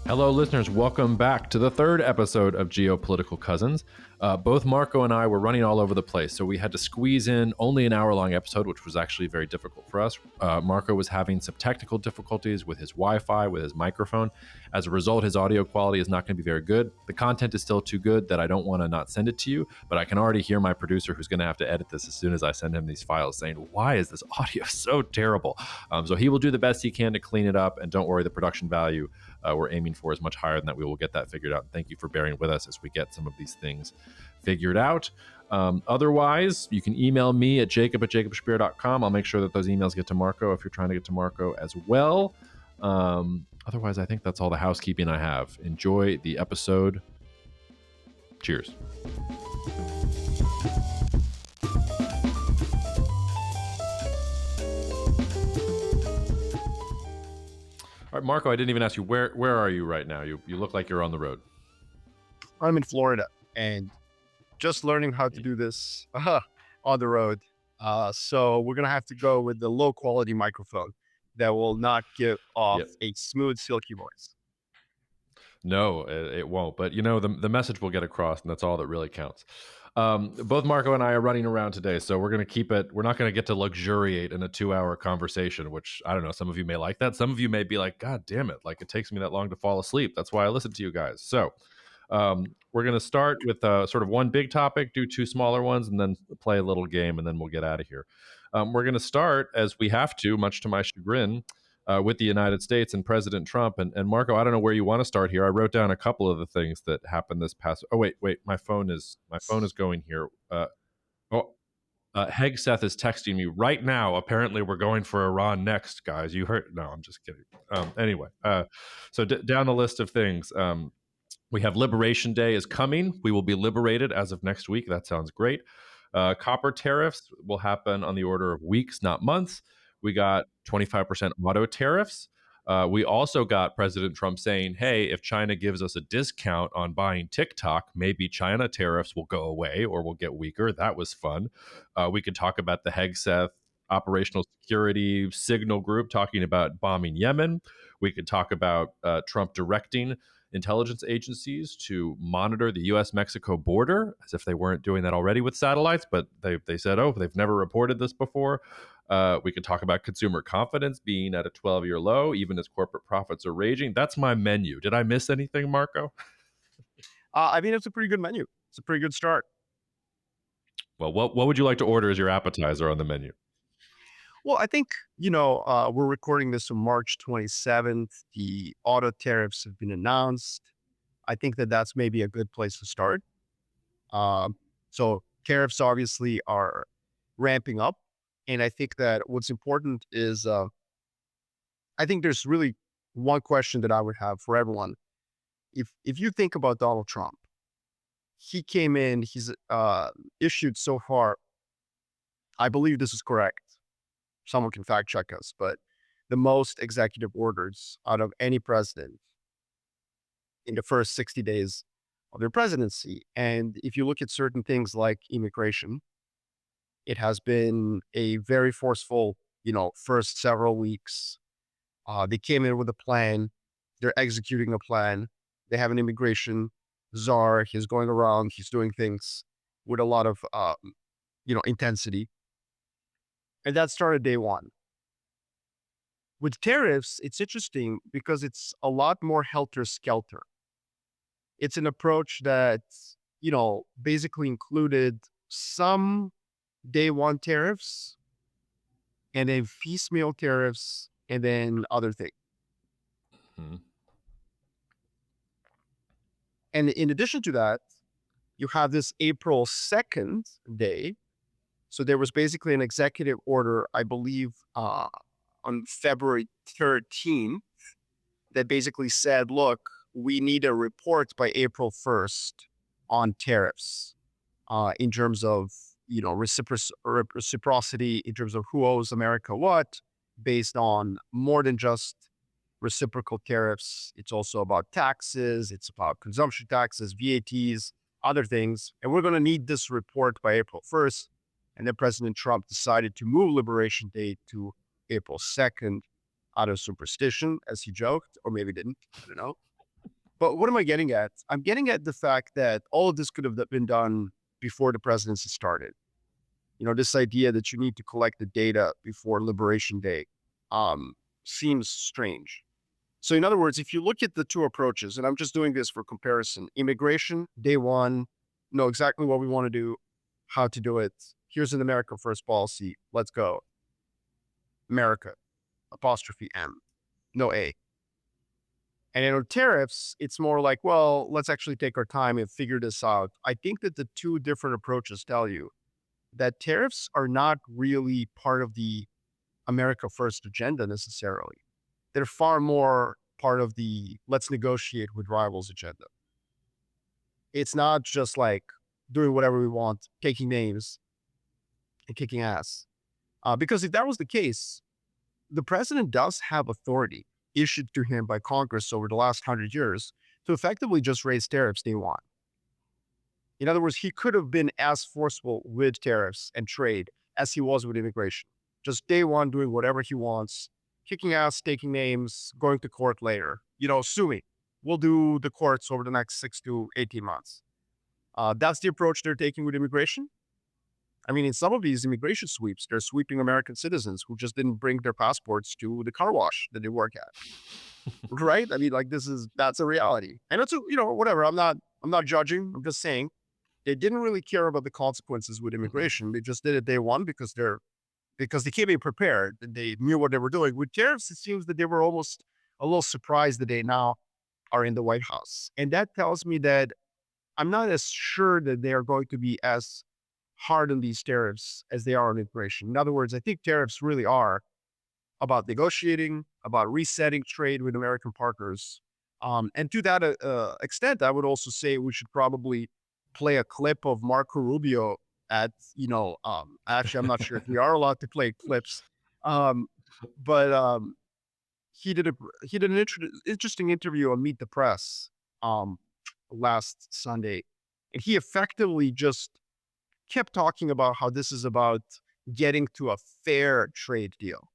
Hello, listeners. Welcome back to the third episode of Geopolitical Cousins. Both Marco and I were running all over the place, so we had to squeeze in only an hour-long episode, which was actually very difficult for us. Marco was having some technical difficulties with his Wi-Fi, with his microphone. As a result, his audio quality is not going to be very good. The content is still too good that I don't want to not send it to you, but I can already hear my producer, who's going to have to edit this as soon as I send him these files, saying, why is this audio so terrible? So he will do the best he can to clean it up, and don't worry, the production value we're aiming for is much higher than that. We will get that figured out. And thank you for bearing with us as we get some of these things figured out. Otherwise, you can email me at jacob@jacobspear.com. I'll make sure that those emails get to Marco if you're trying to get to Marco as well. Otherwise, I think that's all the housekeeping I have. Enjoy the episode. Cheers. All right, Marco, I didn't even ask you, where are you right now? You look like you're on the road. I'm in Florida and just learning how to do this on the road. So we're going to have to go with the low quality microphone that will not give off a smooth, silky voice. No, it won't. But, the message will get across, and that's all that really counts. Both Marco and I are running around today, so we're going to keep it. We're not going to get to luxuriate in a 2-hour conversation, which I don't know. Some of you may like that. Some of you may be like, God damn it. Like, it takes me that long to fall asleep. That's why I listen to you guys. So we're going to start with sort of one big topic, do two smaller ones, and then play a little game, and then we'll get out of here. We're going to start, as we have to, much to my chagrin, with the United States and President Trump. And Marco, I don't know where you want to start here. I wrote down a couple of the things that happened this past. Oh wait, my phone is going here. Hegseth is texting me right now. Apparently, we're going for Iran next, guys. You heard? No, I'm just kidding. Anyway, so down the list of things. We have Liberation Day is coming. We will be liberated as of next week. That sounds great. Copper tariffs will happen on the order of weeks, not months. We got 25% auto tariffs. We also got President Trump saying, hey, if China gives us a discount on buying TikTok, maybe China tariffs will go away or will get weaker. That was fun. We could talk about the Hegseth Operational Security Signal Group talking about bombing Yemen. We could talk about Trump directing intelligence agencies to monitor the U.S.-Mexico border, as if they weren't doing that already with satellites, but they said, oh, they've never reported this before. We could talk about consumer confidence being at a 12-year low, even as corporate profits are raging. That's my menu. Did I miss anything, Marco? I mean, it's a pretty good menu. It's a pretty good start. Well, what would you like to order as your appetizer on the menu? Well, I think, we're recording this on March 27th. The auto tariffs have been announced. I think that that's maybe a good place to start. So tariffs obviously are ramping up. And I think that what's important is, I think there's really one question that I would have for everyone. If you think about Donald Trump, he came in, he's issued so far, I believe this is correct. Someone can fact check us, but the most executive orders out of any president in the first 60 days of their presidency. And if you look at certain things like immigration, it has been a very forceful, first several weeks. They came in with a plan. They're executing a plan. They have an immigration czar. He's going around. He's doing things with a lot of, intensity. And that started day one. With tariffs, it's interesting because it's a lot more helter-skelter. It's an approach that, basically included some day one tariffs and then piecemeal tariffs and then other things. Mm-hmm. And in addition to that, you have this April 2nd day. So there was basically an executive order, I believe, on February 13th that basically said, look, we need a report by April 1st on tariffs in terms of, reciprocity, in terms of who owes America what, based on more than just reciprocal tariffs. It's also about taxes. It's about consumption taxes, VATs, other things. And we're going to need this report by April 1st. And then President Trump decided to move Liberation Day to April 2nd out of superstition, as he joked, or maybe didn't. I don't know. But what am I getting at? I'm getting at the fact that all of this could have been done before the presidency started. This idea that you need to collect the data before Liberation Day um, seems strange. So, in other words, if you look at the two approaches, and I'm just doing this for comparison, immigration, day one, know exactly what we want to do, how to do it. Here's an America First policy. Let's go. America, apostrophe M, no A. And on tariffs, it's more like, well, let's actually take our time and figure this out. I think that the two different approaches tell you that tariffs are not really part of the America First agenda necessarily. They're far more part of the let's negotiate with rivals agenda. It's not just like doing whatever we want, taking names and kicking ass. Because if that was the case, the president does have authority issued to him by Congress over the last 100 years to effectively just raise tariffs day one. In other words, he could have been as forceful with tariffs and trade as he was with immigration. Just day one, doing whatever he wants, kicking ass, taking names, going to court later, suing. We'll do the courts over the next 6 to 18 months. That's the approach they're taking with immigration. I mean, in some of these immigration sweeps, they're sweeping American citizens who just didn't bring their passports to the car wash that they work at. Right? I mean, like that's a reality. And it's whatever. I'm not judging. I'm just saying they didn't really care about the consequences with Mhm. immigration. They just did it day one because they came in prepared and they knew what they were doing. With tariffs, it seems that they were almost a little surprised that they now are in the White House. And that tells me that I'm not as sure that they are going to be as hard on these tariffs as they are on immigration. In other words, I think tariffs really are about negotiating, about resetting trade with American partners. And to that extent, I would also say we should probably play a clip of Marco Rubio at, actually, I'm not sure if we are allowed to play clips, um, but he did a he did an interesting interview on Meet the Press um, last Sunday, and he effectively just kept talking about how this is about getting to a fair trade deal.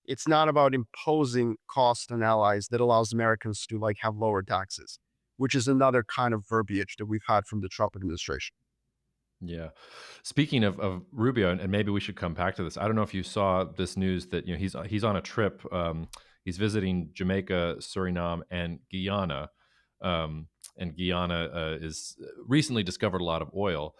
It's not about imposing costs on allies that allows Americans to like have lower taxes, which is another kind of verbiage that we've had from the Trump administration. Yeah. Speaking of Rubio, and maybe we should come back to this. I don't know if you saw this news that he's on a trip. He's visiting Jamaica, Suriname, and Guyana. And Guyana is recently discovered a lot of oil.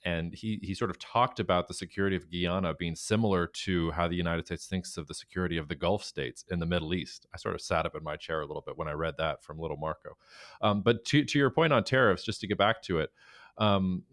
And he sort of talked about the security of Guyana being similar to how the United States thinks of the security of the Gulf states in the Middle East. I sort of sat up in my chair a little bit when I read that from Little Marco. But to your point on tariffs, just to get back to it. Um,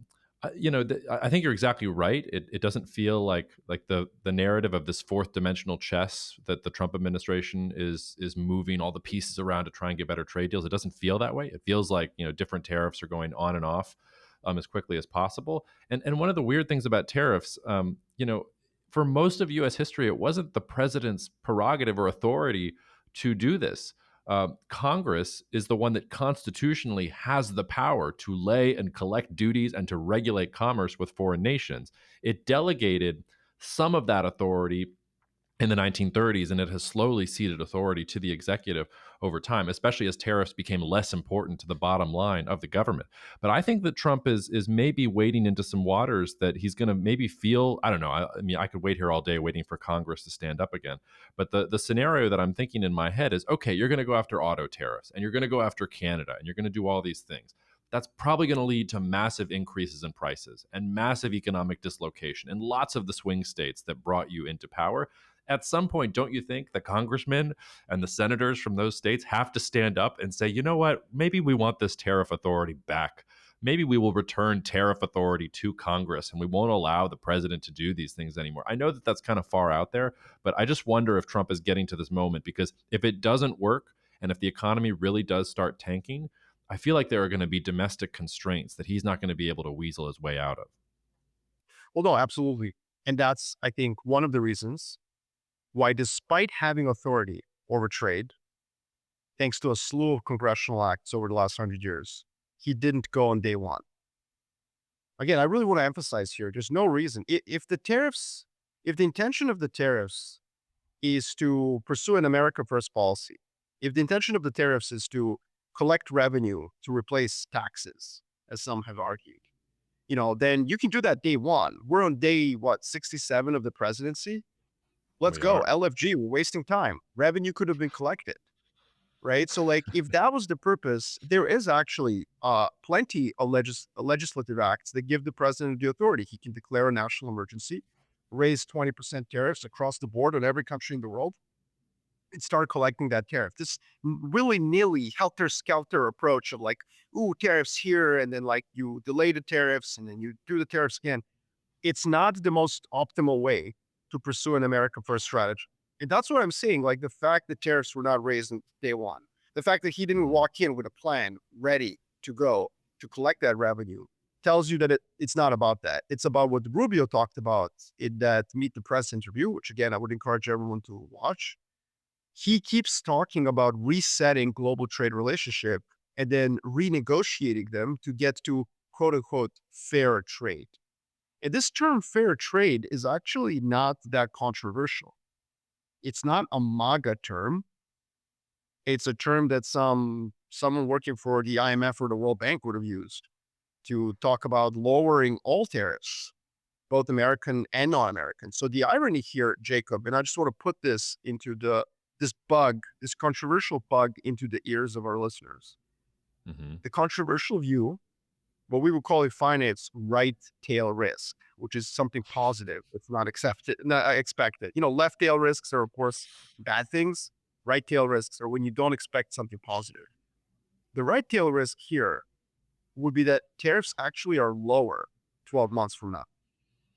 I think you're exactly right. It doesn't feel like the narrative of this fourth dimensional chess that the Trump administration is moving all the pieces around to try and get better trade deals. It doesn't feel that way. It feels like different tariffs are going on and off as quickly as possible. And one of the weird things about tariffs, for most of U.S. history, it wasn't the president's prerogative or authority to do this. Congress is the one that constitutionally has the power to lay and collect duties and to regulate commerce with foreign nations. It delegated some of that authority in the 1930s, and it has slowly ceded authority to the executive over time, especially as tariffs became less important to the bottom line of the government. But I think that Trump is maybe wading into some waters that he's going to maybe feel. I don't know. I mean, I could wait here all day waiting for Congress to stand up again. But the scenario that I'm thinking in my head is, okay, you're going to go after auto tariffs, and you're going to go after Canada, and you're going to do all these things. That's probably going to lead to massive increases in prices and massive economic dislocation in lots of the swing states that brought you into power. At some point, don't you think the congressmen and the senators from those states have to stand up and say, you know what, maybe we want this tariff authority back? Maybe we will return tariff authority to Congress and we won't allow the president to do these things anymore. I know that that's kind of far out there, but I just wonder if Trump is getting to this moment because if it doesn't work and if the economy really does start tanking, I feel like there are going to be domestic constraints that he's not going to be able to weasel his way out of. Well, no, absolutely. And that's, I think, one of the reasons why, despite having authority over trade, thanks to a slew of congressional acts over the last 100 years, he didn't go on day one. Again, I really want to emphasize here there's no reason. If the intention of the tariffs is to pursue an America First policy, If the intention of the tariffs is to collect revenue to replace taxes, as some have argued, then you can do that day one. We're on day, what, 67 of the presidency? Let's We go. are. LFG, we're wasting time. Revenue could have been collected, right? So, like, if that was the purpose, there is actually plenty of legislative acts that give the president the authority. He can declare a national emergency, raise 20% tariffs across the board on every country in the world, and start collecting that tariff. This willy nilly, helter skelter approach of like, ooh, tariffs here, and then like you delay the tariffs and then you do the tariffs again. It's not the most optimal way to pursue an America first strategy. And that's what I'm saying. Like the fact that tariffs were not raised in day one, the fact that he didn't Mhm. walk in with a plan ready to go to collect that revenue tells you that it's not about that. It's about what Rubio talked about in that Meet the Press interview, which again, I would encourage everyone to watch. He keeps talking about resetting global trade relationship and then renegotiating them to get to quote unquote fair trade. And this term fair trade is actually not that controversial. It's not a MAGA term. It's a term that someone working for the IMF or the World Bank would have used to talk about lowering all tariffs, both American and non-American. So the irony here, Jacob, and I just want to put this into this controversial bug into the ears of our listeners. Mhm. The controversial view, what we would call in finance right tail risk, which is something positive. It's not expected. Left tail risks are of course bad things. Right tail risks are when you don't expect something positive. The right tail risk here would be that tariffs actually are lower 12 months from now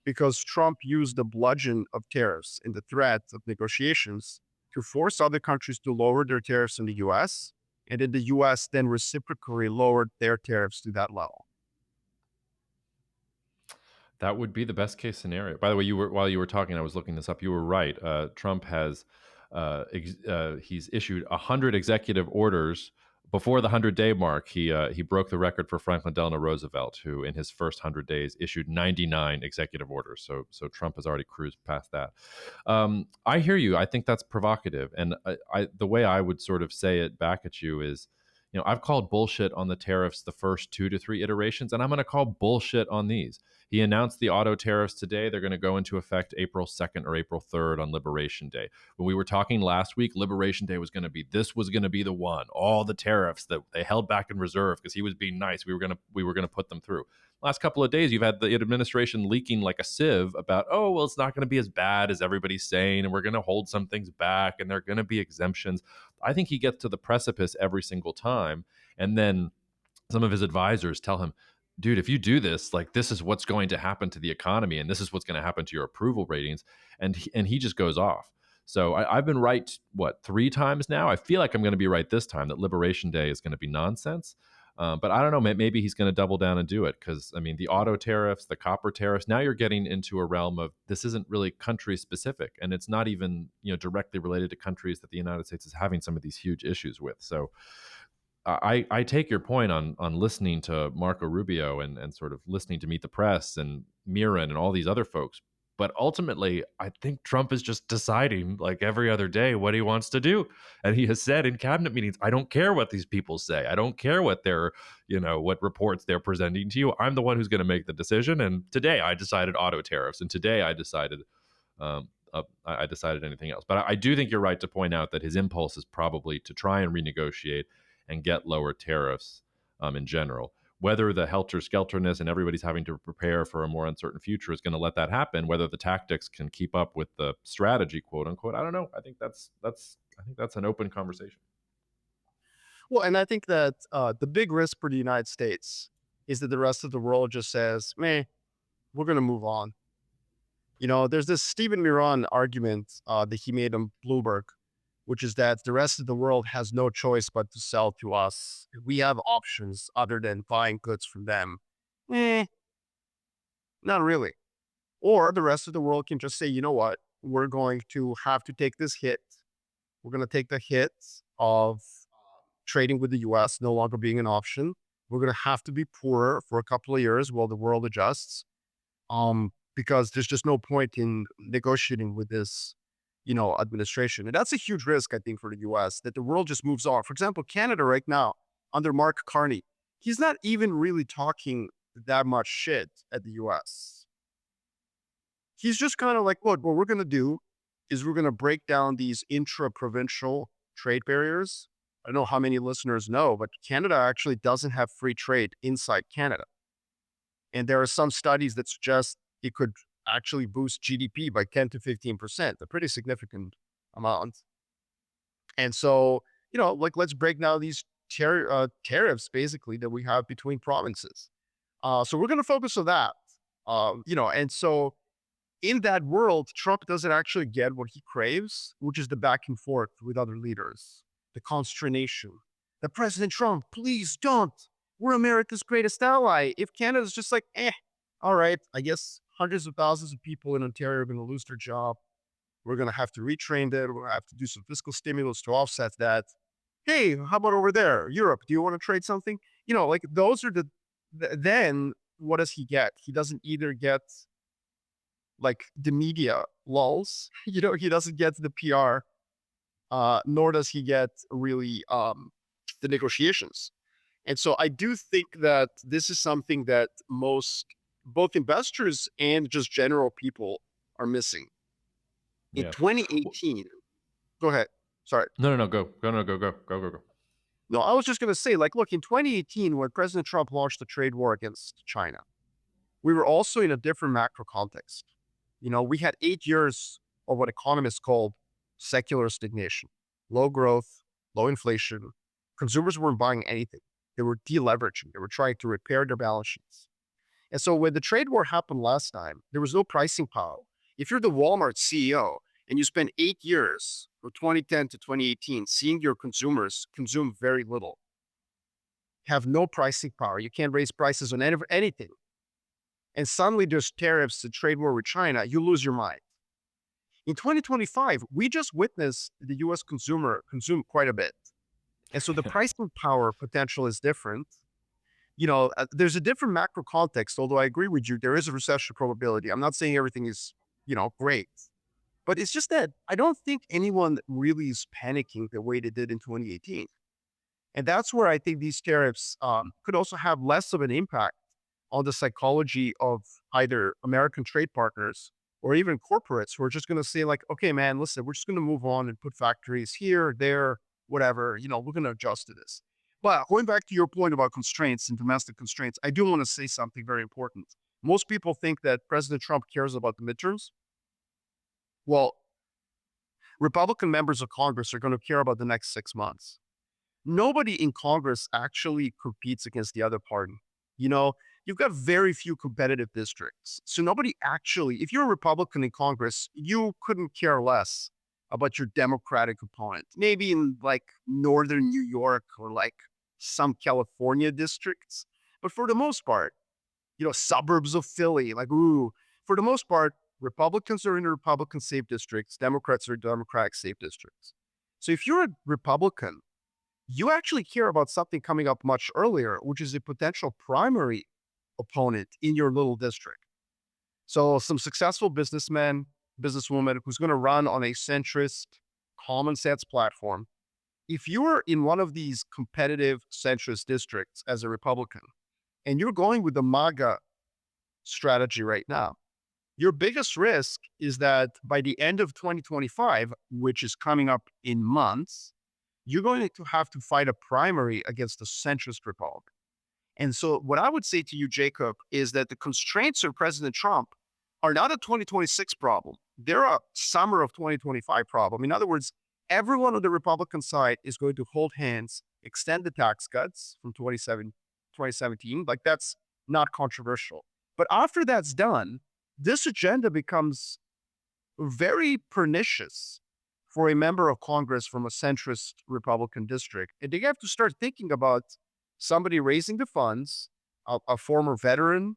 because Trump used the bludgeon of tariffs and the threat of negotiations to force other countries to lower their tariffs in the US. And then the US then reciprocally lowered their tariffs to that level. That would be the best case scenario. By the way, while you were talking, I was looking this up. You were right. Trump has he's issued 100 executive orders before the 100-day mark. He broke the record for Franklin Delano Roosevelt, who in his first 100 days issued 99 executive orders. So Trump has already cruised past that. I hear you. I think that's provocative, and the way I would sort of say it back at you is, I've called bullshit on the tariffs the first 2 to 3 iterations, and I'm going to call bullshit on these. He announced the auto tariffs today. They're going to go into effect April 2nd or April 3rd on Liberation Day. When we were talking last week, Liberation Day was going to be the one. All the tariffs that they held back in reserve because he was being nice. We were going to put them through. Last couple of days, you've had the administration leaking like a sieve about, oh, well, it's not going to be as bad as everybody's saying, and we're going to hold some things back, and there are going to be exemptions. I think he gets to the precipice every single time, and then some of his advisors tell him, dude, if you do this, like this is what's going to happen to the economy, and this is what's going to happen to your approval ratings, and he just goes off. So I've been right, what, 3 times now? I feel like I'm going to be right this time that Liberation Day is going to be nonsense. But I don't know. Maybe he's going to double down and do it because, I mean, the auto tariffs, the copper tariffs. Now you're getting into a realm of this isn't really country specific, and it's not even directly related to countries that the United States is having some of these huge issues with. So I take your point on listening to Marco Rubio and sort of listening to Meet the Press and Mirren and all these other folks. But ultimately, I think Trump is just deciding like every other day what he wants to do. And he has said in cabinet meetings, I don't care what these people say. I don't care what what reports they're presenting to you. I'm the one who's going to make the decision. And today I decided auto tariffs. And today I decided anything else. But I do think you're right to point out that his impulse is probably to try and renegotiate and get lower tariffs in general. Whether the helter skelterness and everybody's having to prepare for a more uncertain future is going to let that happen, whether the tactics can keep up with the strategy, quote unquote, I don't know. I think that's an open conversation. Well, and I think that the big risk for the United States is that the rest of the world just says, "Meh, we're going to move on." There's this Stephen Miron argument that he made on Bloomberg, which is that the rest of the world has no choice but to sell to us. We have options other than buying goods from them. Eh, not really. Or the rest of the world can just say, you know what? We're going to have to take this hit. We're going to take the hit of trading with the US no longer being an option. We're going to have to be poorer for a couple of years while the world adjusts. Because there's just no point in negotiating with this administration. And that's a huge risk, I think, for the US that the world just moves on. For example, Canada right now, under Mark Carney, he's not even really talking that much shit at the US. He's just kind of like, look, what we're going to do is we're going to break down these intra provincial trade barriers. I don't know how many listeners know, but Canada actually doesn't have free trade inside Canada. And there are some studies that suggest it could actually boost GDP by 10 to 15%, a pretty significant amount. And so, like let's break down these tariffs basically that we have between provinces. So we're going to focus on that. And so in that world, Trump doesn't actually get what he craves, which is the back and forth with other leaders, the consternation. The President Trump, please don't. We're America's greatest ally. If Canada's just like, all right, I guess hundreds of thousands of people in Ontario are going to lose their job. We're going to have to retrain them. We're going to have to do some fiscal stimulus to offset that. Hey, how about over there, Europe? Do you want to trade something? Like those are then what does he get? He doesn't either get like the media lulls. He doesn't get the PR, nor does he get really the negotiations. And so I do think that this is something that most both investors and just general people are missing. In Yeah. Well, 2018, go ahead. Sorry. no, no, no. Go. Go. No. Go. Go. Go. Go. Go. No, I was just going to say, like, look, in 2018, when President Trump launched the trade war against China, we were also in a different macro context. We had 8 years of what economists called secular stagnation, low growth, low inflation. Consumers weren't buying anything. They were deleveraging. They were trying to repair their balance sheets. And so when the trade war happened last time, there was no pricing power. If you're the Walmart CEO and you spend 8 years from 2010 to 2018 seeing your consumers consume very little, have no pricing power, you can't raise prices on anything, and suddenly there's tariffs, the trade war with China, you lose your mind. In 2025, we just witnessed the US consumer consume quite a bit. And so the Yeah. pricing power potential is different. There's a different macro context, although I agree with you, there is a recession probability. I'm not saying everything is, great, but it's just that I don't think anyone really is panicking the way they did in 2018. And that's where I think these tariffs could also have less of an impact on the psychology of either American trade partners or even corporates who are just going to say, like, okay, man, listen, we're just going to move on and put factories here, there, whatever, we're going to adjust to this. But going back to your point about constraints and domestic constraints, I do want to say something very important. Most people think that President Trump cares about the midterms. Well, Republican members of Congress are going to care about the next 6 months. Nobody in Congress actually competes against the other party. You know, you've got very few competitive districts. So nobody actually, if you're a Republican in Congress, you couldn't care less about your Democratic opponent. Maybe in like northern New York or like some California districts. But for the most part, suburbs of Philly, like, ooh, for the most part, Republicans are in Republican safe districts, Democrats are in Democratic safe districts. So if you're a Republican, you actually care about something coming up much earlier, which is a potential primary opponent in your little district. So some successful businessman, businesswoman who's going to run on a centrist, common sense platform. If you're in one of these competitive centrist districts as a Republican, and you're going with the MAGA strategy right now, your biggest risk is that by the end of 2025, which is coming up in months, you're going to have to fight a primary against the centrist Republic. And so, what I would say to you, Jacob, is that the constraints of President Trump are not a 2026 problem. They're a summer of 2025 problem. In other words, everyone on the Republican side is going to hold hands, extend the tax cuts from 2017. Like, that's not controversial. But after that's done, this agenda becomes very pernicious for a member of Congress from a centrist Republican district. And they have to start thinking about somebody raising the funds, a former veteran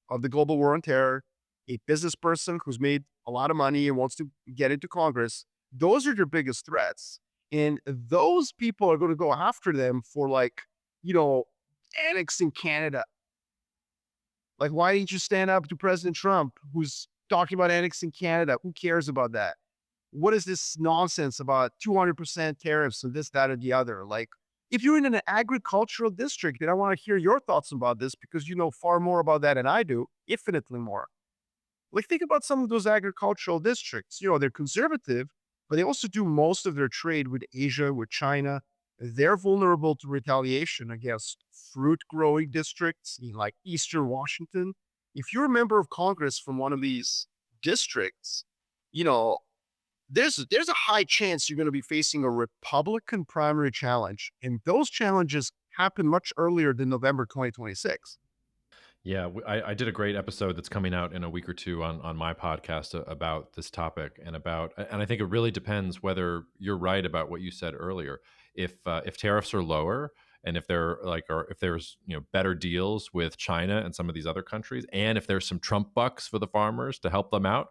of the global war on terror, a business person who's made a lot of money and wants to get into Congress. Those are their biggest threats. And those people are going to go after them for, like, annexing Canada. Like, why didn't you stand up to President Trump, who's talking about annexing Canada? Who cares about that? what is this nonsense about 200% tariffs and this, that, or the other? Like, if you're in an agricultural district, then I want to hear your thoughts about this because you know far more about that than I do, infinitely more. Like, think about some of those agricultural districts. You know, they're conservative, but they also do most of their trade with Asia, with China. They're vulnerable to retaliation against fruit growing districts in like Eastern Washington. If you're a member of Congress from one of these districts, you know, there's a high chance you're going to be facing a Republican primary challenge, and those challenges happen much earlier than November 2026. Yeah, I did a great episode that's coming out in a week or two on my podcast about this topic and I think it really depends whether you're right about what you said earlier. If tariffs are lower and if they're like or if there's better deals with China and some of these other countries, and if there's some Trump bucks for the farmers to help them out,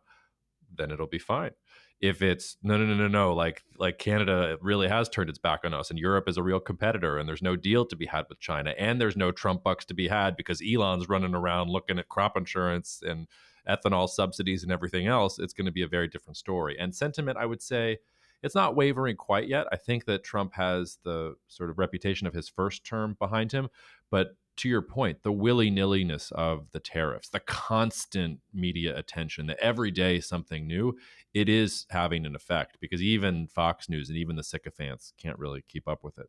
then it'll be fine. If it's no, no, no, no, no, like Canada really has turned its back on us, and Europe is a real competitor, and there's no deal to be had with China, and there's no Trump bucks to be had because Elon's running around looking at crop insurance and ethanol subsidies and everything else, it's going to be a very different story. And sentiment, I would say, it's not wavering quite yet. I think that Trump has the sort of reputation of his first term behind him, but to your point, the willy-nilliness of the tariffs, the constant media attention, the every day something new, it is having an effect because even Fox News and even the sycophants can't really keep up with it.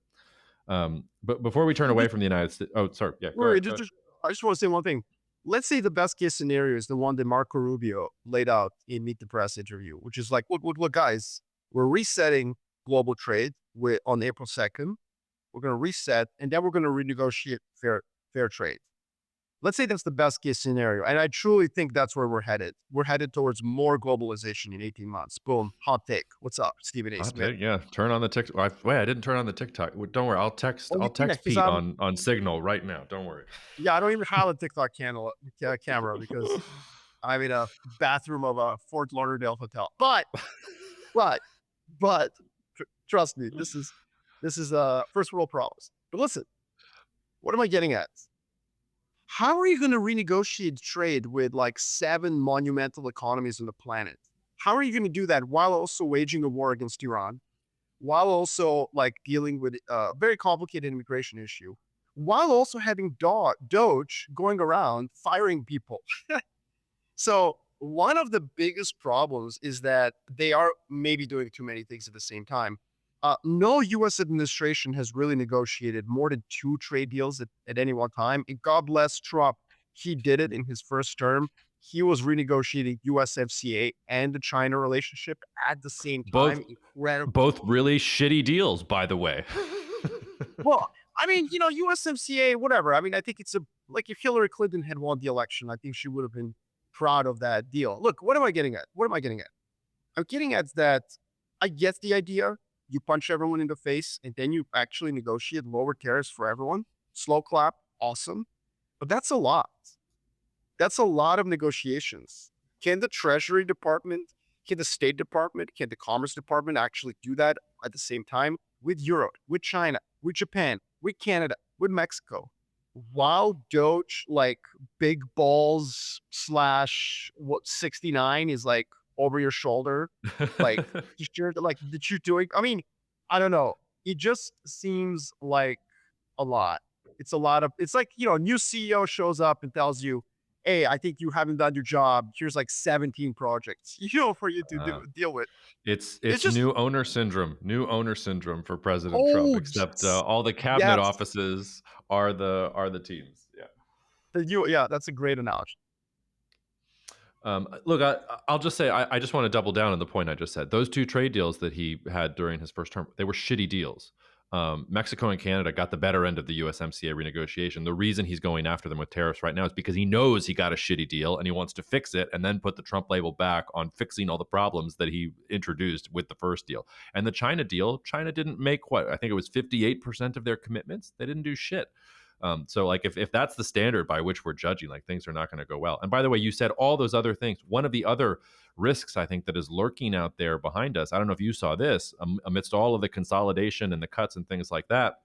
But before we turn away from the United States, oh, sorry, yeah, go ahead. Wait, I just want to say one thing. Let's say the best case scenario is the one that Marco Rubio laid out in Meet the Press interview, which is like, look, guys, we're resetting global trade on April 2nd. We're going to reset, and then we're going to renegotiate fair trade. Let's say that's the best case scenario. And I truly think that's where we're headed. We're headed towards more globalization in 18 months. Boom. Hot take. What's up, Stephen A. Hot Smith? take, yeah. Turn on the TikTok. Wait, I didn't turn on the TikTok. Don't worry, I'll text. Oh, you I'll can't text because Pete I'm, on Signal right now. Don't worry. yeah, I don't even have a TikTok camera because I'm in a bathroom of a Fort Lauderdale hotel. But, but trust me, this is first world problems. But listen, what am I getting at? How are you going to renegotiate trade with like 7 monumental economies on the planet? How are you going to do that while also waging a war against Iran, while also like dealing with a very complicated immigration issue, while also having Doge going around firing people? So one of the biggest problems is that they are maybe doing too many things at the same time. No U.S. administration has really negotiated more than 2 trade deals at any one time. And God bless Trump, he did it in his first term. He was renegotiating USFCA and the China relationship at the same both time. Incredible. both really shitty deals, by the way. Well, I mean, USMCA, whatever. I mean, I think it's like if Hillary Clinton had won the election, I think she would have been proud of that deal. Look, what am I getting at? What am I getting at? I'm getting at that I get the idea. You punch everyone in the face and then you actually negotiate lower tariffs for everyone. Slow clap, awesome. But that's a lot. That's a lot of negotiations. Can the Treasury Department, can the State Department, can the Commerce Department actually do that at the same time with Europe, with China, with Japan, with Canada, with Mexico? While Doge, like big balls slash what 69 is like over your shoulder, like you're like that you're doing. I mean, I don't know. It just seems like a lot. It's a lot of it's like, a new CEO shows up and tells you, "Hey, I think you haven't done your job. Here's like 17 projects, for you to Uh, deal with." it's It's it's just new owner syndrome for President Trump. oh, Except yes, all the cabinet yes, offices are the teams. Yeah. yeah, that's a great analogy. Look, I'll just say I just want to double down on the point I just said. Those 2 trade deals that he had during his first term, they were shitty deals. Mexico and Canada got the better end of the USMCA renegotiation. The reason he's going after them with tariffs right now is because he knows he got a shitty deal and he wants to fix it and then put the Trump label back on fixing all the problems that he introduced with the first deal. And the China deal, China didn't make what I think it was 58% of their commitments. They didn't do shit. So like if that's the standard by which we're judging, like things are not going to go well. And by the way, you said all those other things. One of the other risks I think that is lurking out there behind us, I don't know if you saw this, amidst all of the consolidation and the cuts and things like that,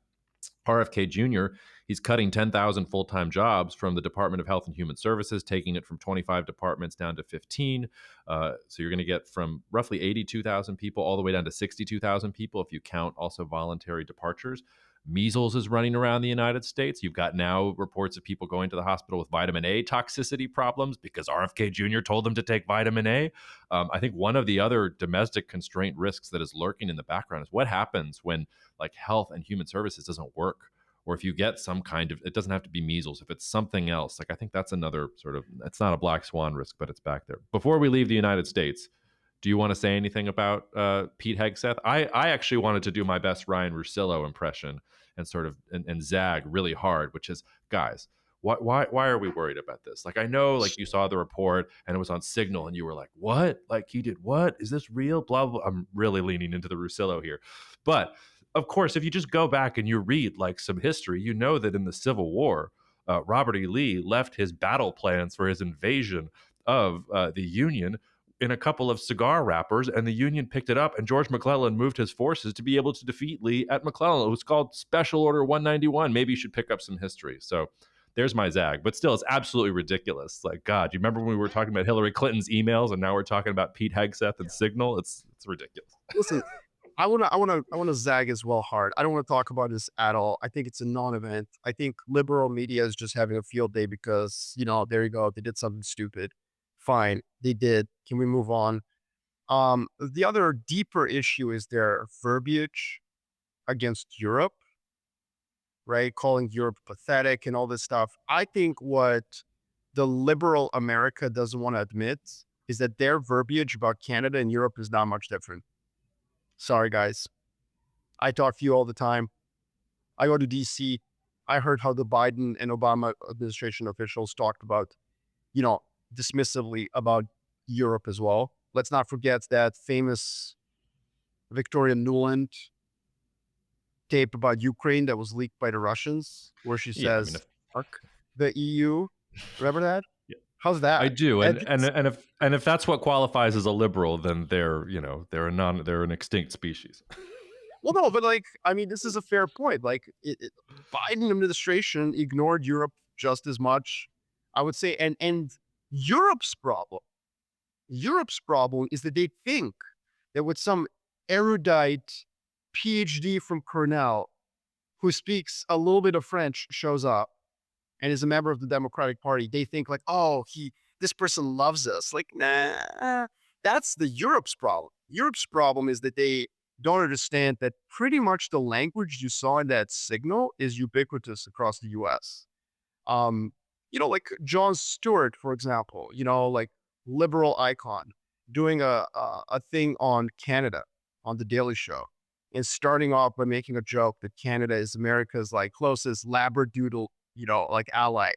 RFK Jr., He's cutting 10,000 full time jobs from the Department of Health and Human Services, taking it from 25 departments down to 15. So you're going to get from roughly 82,000 people all the way down to 62,000 people if you count also voluntary departures. Measles is running around the United States. You've got now reports of people going to the hospital with vitamin A toxicity problems because RFK Jr. told them to take vitamin A. I think one of the other domestic constraint risks that is lurking in the background is what happens when like health and human services doesn't work, or if you get some kind of, it doesn't have to be measles, if it's something else. Like I think that's another sort of, it's not a black swan risk, but it's back there. Before we leave the United States, do you want to say anything about Pete Hegseth? I actually wanted to do my best Ryan Russillo impression and sort of and zag really hard, which is, guys, why are we worried about this? Like I know like you saw the report and it was on Signal and you were like, what? Like he did what? Is this real? Blah blah. I'm really leaning into the Russillo here, but of course, if you just go back and you read like some history, you know that in the Civil War, Robert E. Lee left his battle plans for his invasion of the Union in a couple of cigar wrappers, and the Union picked it up, and George McClellan moved his forces to be able to defeat Lee at McClellan. It was called Special Order 191. Maybe you should pick up some history. So there's my zag. But still, it's absolutely ridiculous. Like, God, you remember when we were talking about Hillary Clinton's emails, and now we're talking about Pete Hegseth and Signal? It's ridiculous. Listen, I wanna zag as well hard. I don't want to talk about this at all. I think it's a non-event. I think liberal media is just having a field day because, there you go. They did something stupid. Fine, they did. Can we move on? The other deeper issue is their verbiage against Europe, right? Calling Europe pathetic and all this stuff. I think what the liberal America doesn't want to admit is that their verbiage about Canada and Europe is not much different. Sorry, guys. I talk to you all the time. I go to DC. I heard how the Biden and Obama administration officials talked about, you know, dismissively about Europe as well. Let's not forget that famous Victoria Nuland tape about Ukraine that was leaked by the Russians, where she Yeah, I mean, says, "Fuck the EU." Remember that? yeah, How's I that? do, And and if that's what qualifies as a liberal, then they're an extinct species. well, no, but like, I mean, this is a fair point. Like, Biden administration ignored Europe just as much, I would say, and Europe's problem, Europe's problem is that they think that with some erudite PhD from Cornell who speaks a little bit of French shows up and is a member of the Democratic Party, they think like, oh, this person loves us. Like, nah, that's the Europe's problem. Europe's problem is that they don't understand that pretty much the language you saw in that signal is ubiquitous across the US. Um, like Jon Stewart, for example, like liberal icon, doing a thing on Canada on the Daily Show, and starting off by making a joke that Canada is America's like closest labradoodle, like ally.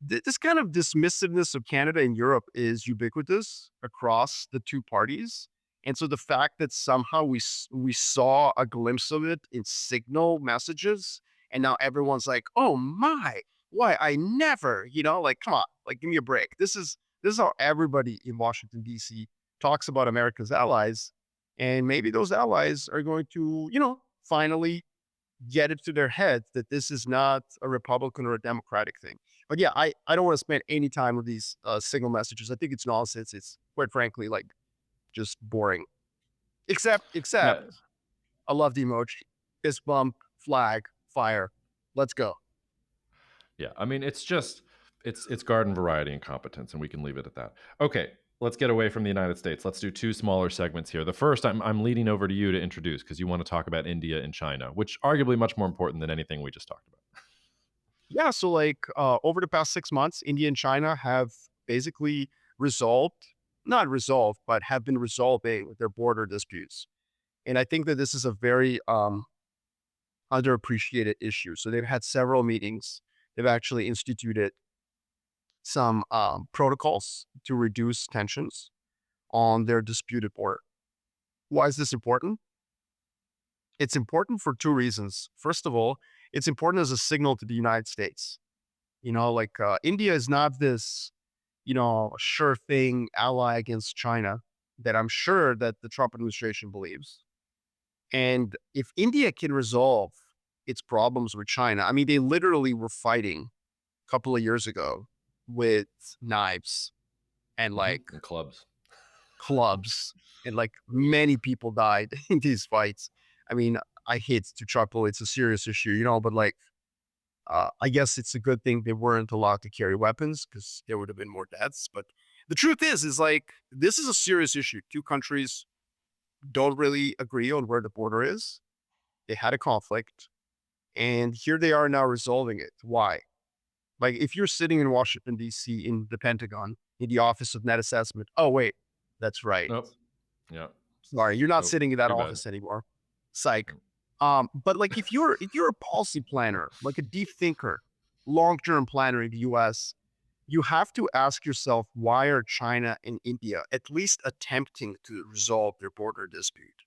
This kind of dismissiveness of Canada and Europe is ubiquitous across the two parties. And so the fact that somehow we saw a glimpse of it in signal messages, and now everyone's like, "Oh my, why I never," like come on, like give me a break. This is how everybody in Washington D.C. talks about America's allies, and maybe those allies are going to, finally get it to their heads that this is not a Republican or a Democratic thing. But yeah, I don't want to spend any time with these signal messages. I think it's nonsense. It's quite frankly like just boring. Except Yeah, I love the emoji. Fist bump, flag, fire. Let's go. yeah. I mean, it's garden variety incompetence, and we can leave it at that. Okay, let's get away from the United States. Let's do two smaller segments here. The first, I'm leading over to you to introduce because you want to talk about India and China, which arguably much more important than anything we just talked about. Yeah, so like over the past 6 months, India and China have basically resolved, not resolved, but have been resolving their border disputes. And I think that this is a very underappreciated issue. So they've had several meetings. They've actually instituted some protocols to reduce tensions on their disputed border. Why is this important? It's important for two reasons. First of all, it's important as a signal to the United States. Like India is not this, sure thing ally against China that I'm sure that the Trump administration believes. And if India can resolve its problems with China. I mean, they literally were fighting a couple of years ago with knives and like And clubs. clubs, and like many people died in these fights. I mean, I hate to chuckle, it's a serious issue, but like, I guess it's a good thing they weren't allowed to carry weapons because there would have been more deaths. But the truth is like, this is a serious issue. Two countries don't really agree on where the border is. They had a conflict, and here they are now resolving it. Why? Like, if you're sitting in Washington, D.C., in the Pentagon, in the Office of Net Assessment, oh, wait, that's right. Nope. Yeah. Sorry, you're not Nope. sitting in that Too bad. office anymore. Psych. But like, if you're a policy planner, like a deep thinker, long-term planner in the US, you have to ask yourself, why are China and India at least attempting to resolve their border dispute?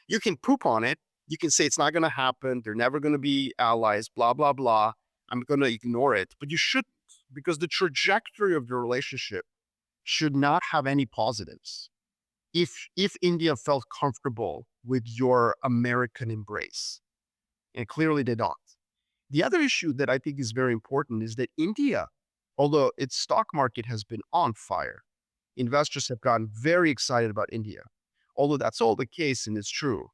You can poop on it. You can say it's not going to happen. They're never going to be allies, blah, blah, blah. I'm going to ignore it. But you shouldn't, because the trajectory of the relationship should not have any positives. If India felt comfortable with your American embrace, and clearly they don't. The other issue that I think is very important is that India, although its stock market has been on fire, investors have gotten very excited about India. Although that's all the case and it's true,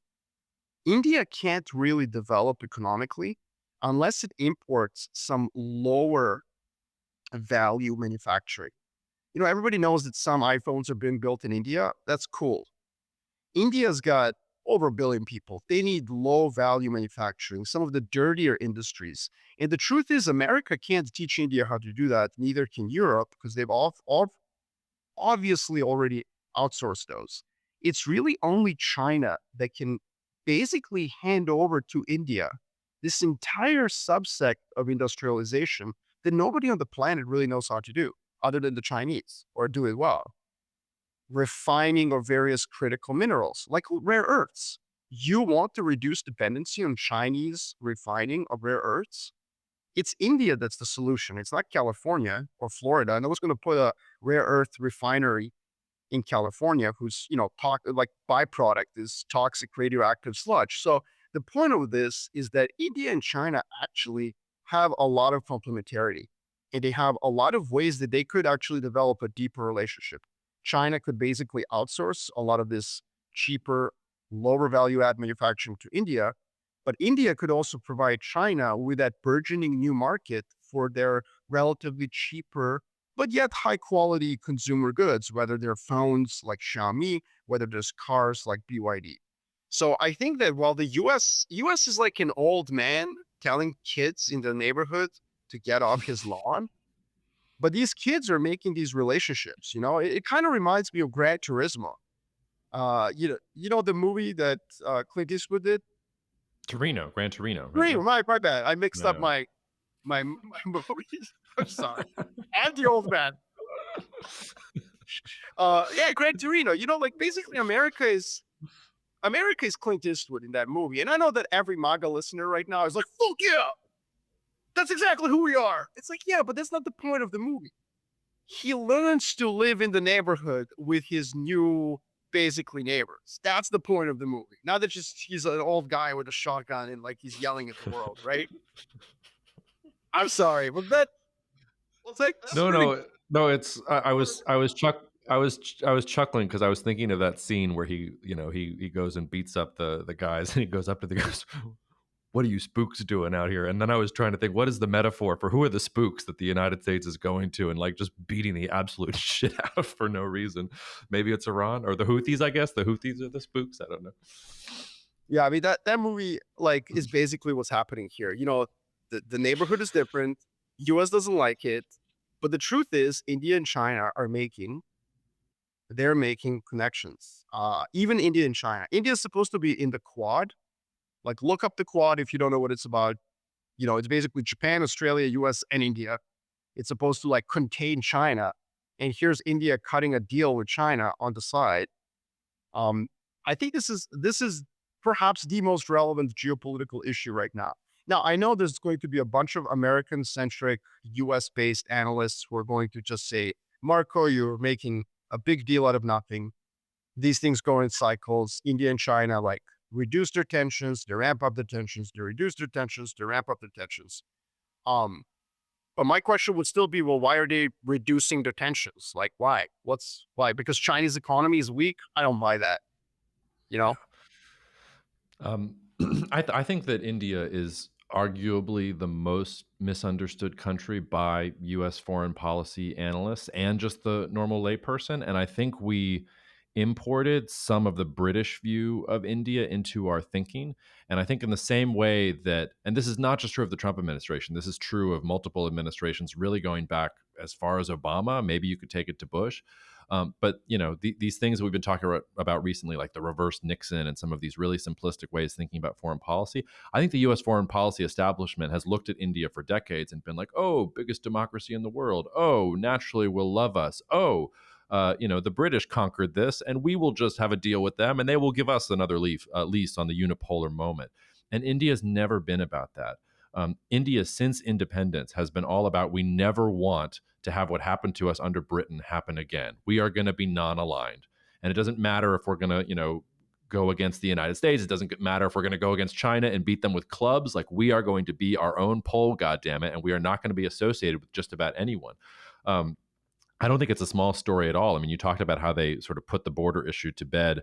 India can't really develop economically unless it imports some lower value manufacturing. Everybody knows that some iPhones are being built in India. That's cool. India's got over 1 billion people. They need low value manufacturing, some of the dirtier industries. And the truth is, America can't teach India how to do that. Neither can Europe, because they've all obviously already outsourced those. It's really only China that can basically hand over to India this entire subsect of industrialization that nobody on the planet really knows how to do, other than the Chinese, or do it well. Refining of various critical minerals, like rare earths. You want to reduce dependency on Chinese refining of rare earths? It's India that's the solution. It's not California or Florida. And I was going to put a rare earth refinery in California whose, like byproduct is toxic radioactive sludge. So the point of this is that India and China actually have a lot of complementarity, and they have a lot of ways that they could actually develop a deeper relationship. China could basically outsource a lot of this cheaper, lower value add manufacturing to India, but India could also provide China with that burgeoning new market for their relatively cheaper but yet high quality consumer goods, whether they're phones like Xiaomi, whether there's cars like BYD. So I think that while the US is like an old man telling kids in the neighborhood to get off his lawn, but these kids are making these relationships. It kind of reminds me of Gran Turismo. The movie that Clint Eastwood did. Torino, Gran Torino, right? Great, Yeah. my bad. I mixed up No. my movies. I'm sorry. And the old man. Yeah, Gran Torino. Like basically America is Clint Eastwood in that movie. And I know that every MAGA listener right now is like, fuck yeah, that's exactly who we are. It's like, yeah, but that's not the point of the movie. He learns to live in the neighborhood with his new, basically, neighbors. That's the point of the movie. Not that just he's an old guy with a shotgun and like he's yelling at the world, right? I'm sorry, but that's No, pretty. no, no. I was chuckling because I was thinking of that scene where he goes and beats up the guys, and he goes up to the guys. What are you spooks doing out here? And then I was trying to think, what is the metaphor for who are the spooks that the United States is going to and like just beating the absolute shit out of for no reason? Maybe it's Iran or the Houthis. I guess the Houthis are the spooks. I don't know. Yeah, I mean that movie like is basically what's happening here. The neighborhood is different. US doesn't like it. But the truth is India and China are making connections. Even India and China. India is supposed to be in the Quad. Like, look up the Quad if you don't know what it's about. It's basically Japan, Australia, US, and India. It's supposed to like contain China. And here's India cutting a deal with China on the side. Um, I think this is perhaps the most relevant geopolitical issue right now. Now, I know there's going to be a bunch of American-centric, US-based analysts who are going to just say, Marco, you're making a big deal out of nothing. These things go in cycles. India and China like reduce their tensions, they ramp up the tensions, they reduce their tensions, they ramp up the tensions. Um, but my question would still be, well, why are they reducing their tensions? Like, why? Why? Because Chinese economy is weak? I don't buy that, you know? Um, I think that India is arguably the most misunderstood country by U.S. foreign policy analysts and just the normal layperson. And I think we imported some of the British view of India into our thinking. And I think in the same way that, and this is not just true of the Trump administration, this is true of multiple administrations, really going back as far as Obama. Maybe you could take it to Bush. But these things that we've been talking about recently, like the reverse Nixon and some of these really simplistic ways of thinking about foreign policy, I think the U.S. foreign policy establishment has looked at India for decades and been like, "Oh, biggest democracy in the world. Oh, naturally will love us. Oh." The British conquered this, and we will just have a deal with them, and they will give us another lease on the unipolar moment. And India's never been about that. India, since independence, has been all about we never want to have what happened to us under Britain happen again. We are going to be non-aligned, and it doesn't matter if we're going to, go against the United States. It doesn't matter if we're going to go against China and beat them with clubs. Like we are going to be our own pole, goddammit, and we are not going to be associated with just about anyone. Um, I don't think it's a small story at all. I mean, you talked about how they sort of put the border issue to bed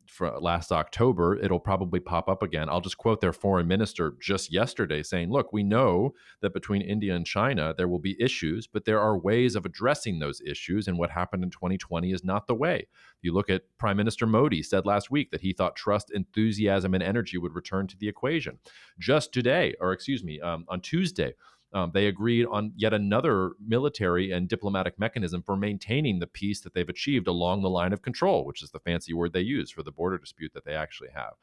for last October. It'll probably pop up again. I'll just quote their foreign minister just yesterday saying, look, we know that between India and China, there will be issues, but there are ways of addressing those issues. And what happened in 2020 is not the way. You look at Prime Minister Modi said last week that he thought trust, enthusiasm, and energy would return to the equation. Just today, or excuse me, on Tuesday, they agreed on yet another military and diplomatic mechanism for maintaining the peace that they've achieved along the line of control, which is the fancy word they use for the border dispute that they actually have.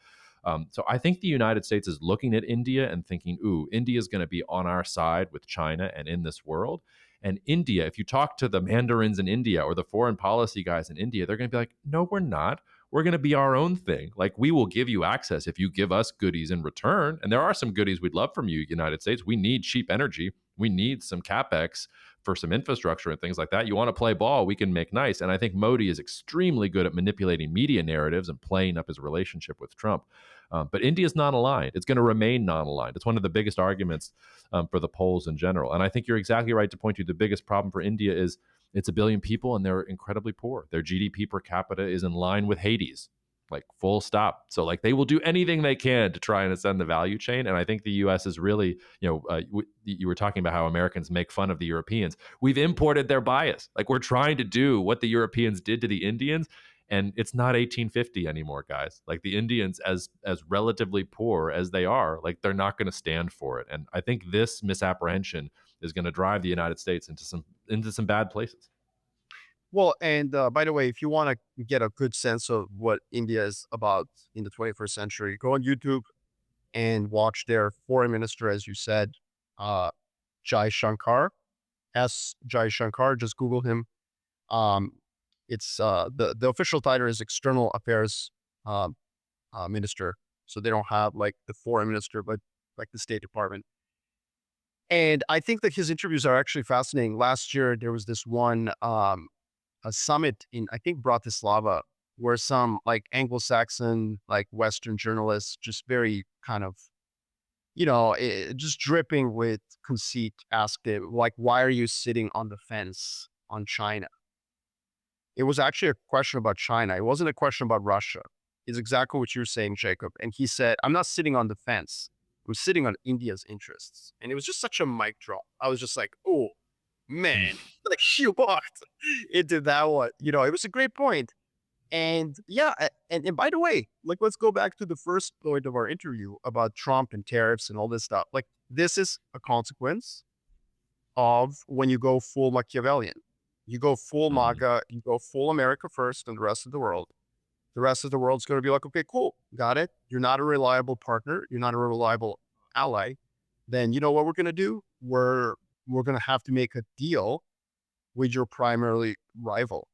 So I think the United States is looking at India and thinking, ooh, India is going to be on our side with China and in this world. And India, if you talk to the mandarins in India or the foreign policy guys in India, they're going to be like, no, we're not. We're going to be our own thing. Like we will give you access if you give us goodies in return. And there are some goodies we'd love from you, United States. We need cheap energy. We need some capex for some infrastructure and things like that. You want to play ball, we can make nice. And I think Modi is extremely good at manipulating media narratives and playing up his relationship with Trump. But India is non-aligned. It's going to remain non-aligned. It's one of the biggest arguments for the polls in general. And I think you're exactly right to point to the biggest problem for India is it's a billion people and they're incredibly poor. Their GDP per capita is in line with Hades, like full stop. So like they will do anything they can to try and ascend the value chain. And I think the U.S. is really, you were talking about how Americans make fun of the Europeans. We've imported their bias. Like we're trying to do what the Europeans did to the Indians. And it's not 1850 anymore, guys. Like the Indians, as relatively poor as they are, like they're not going to stand for it. And I think this misapprehension is going to drive the United States into some bad places. Well, and by the way, if you want to get a good sense of what India is about in the 21st century, go on YouTube and watch their foreign minister, as you said, uh, Jai Shankar, Jai Shankar. Just Google him. Um, it's the official title is External Affairs um, Minister, so they don't have like the foreign minister, but like the State Department. And I think that his interviews are actually fascinating. Last year, there was this one a summit in I think Bratislava where some like Anglo-Saxon, like Western journalists, just very kind of just dripping with conceit, asked him like, "Why are you sitting on the fence on China?" It was actually a question about China. It wasn't a question about Russia. It's exactly what you're saying, Jacob. And he said, "I'm not sitting on the fence. I'm sitting on India's interests." And it was just such a mic drop. I was just like, "Oh man, like she walked into that one." It was a great point. And yeah, and by the way, like let's go back to the first point of our interview about Trump and tariffs and all this stuff. Like this is a consequence of when you go full Machiavellian. You go full Mhm. MAGA, you go full America first and the rest of the world. The rest of the world's going to be like, okay, cool, got it. You're not a reliable partner. You're not a reliable ally. Then you know what we're going to do? We're going to have to make a deal with your primarily rival.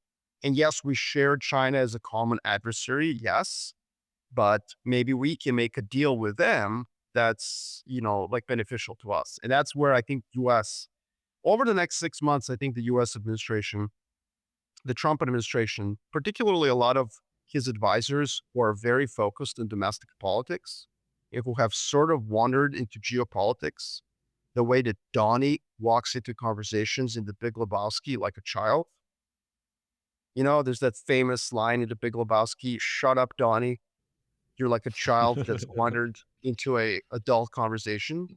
And yes, we share China as a common adversary. Yes, but maybe we can make a deal with them that's like beneficial to us. And that's where I think U.S. over the next 6 months, I think the U.S. administration, the Trump administration, particularly a lot of his advisors who are very focused on domestic politics and who have sort of wandered into geopolitics the way that Donnie walks into conversations in The Big Lebowski like a child. You know, there's that famous line in The Big Lebowski, "Shut up, Donnie. You're like a child that's wandered into a adult conversation."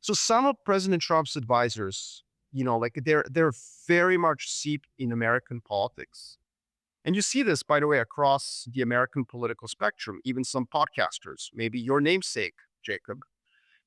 So some of President Trump's advisors, like they're very much seeped in American politics. And you see this, by the way, across the American political spectrum, even some podcasters, maybe your namesake, Jacob.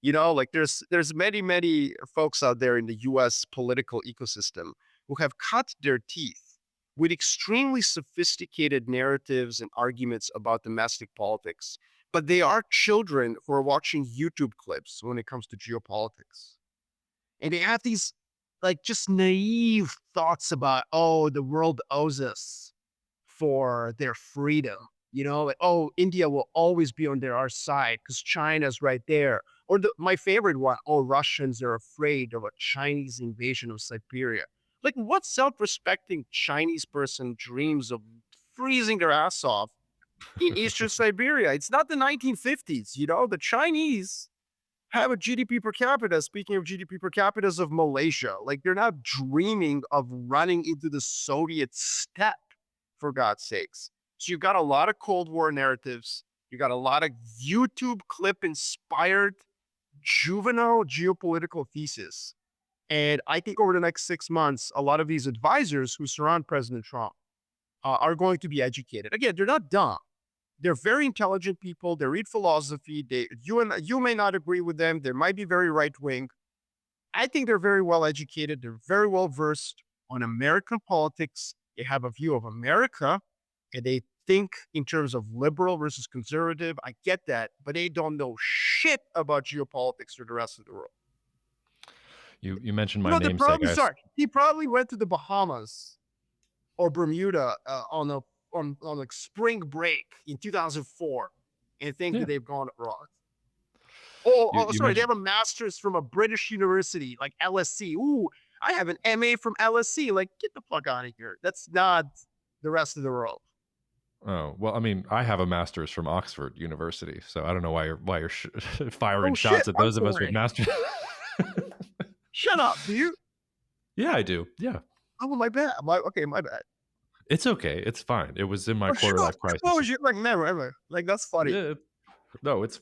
Like there's many folks out there in the US political ecosystem who have cut their teeth with extremely sophisticated narratives and arguments about domestic politics. But they are children who are watching YouTube clips when it comes to geopolitics. And they have these like just naive thoughts about, oh, the world owes us for their freedom. Like, oh, India will always be on our side because China's right there. Or my favorite one, oh, Russians are afraid of a Chinese invasion of Siberia. Like, what self respecting Chinese person dreams of freezing their ass off in Eastern Siberia? It's not the 1950s. The Chinese have a GDP per capita, speaking of GDP per capitas of Malaysia. Like, they're not dreaming of running into the Soviet steppe, for God's sakes. So you've got a lot of Cold War narratives. You got a lot of YouTube clip inspired juvenile geopolitical thesis. And I think over the next 6 months, a lot of these advisors who surround President Trump are going to be educated. Again, they're not dumb. They're very intelligent people. They read philosophy. You may not agree with them. They might be very right wing. I think they're very well educated. They're very well versed on American politics. They have a view of America and they think in terms of liberal versus conservative. I get that, but they don't know shit about geopolitics or the rest of the world. You mentioned my The namesake. problem, sorry, he probably went to the Bahamas or Bermuda on like spring break in 2004 and think Yeah. that they've gone abroad. Oh, You sorry. They have mentioned a master's from a British university, like LSE. Ooh, I have an MA from LSE. Like, get the fuck out of here. That's not the rest of the world. Oh, well, I mean, I have a master's from Oxford University, so I don't know why you're firing Oh shit, shots at I'm those of us with sorry. masters. Shut up, do you? Yeah, I do. Yeah. Oh, my bad. Okay, my bad. It's okay. It's fine. It was in my Oh, quarter sure. life crisis. What was you like? Never ever. Like, that's funny. Yeah. No, it's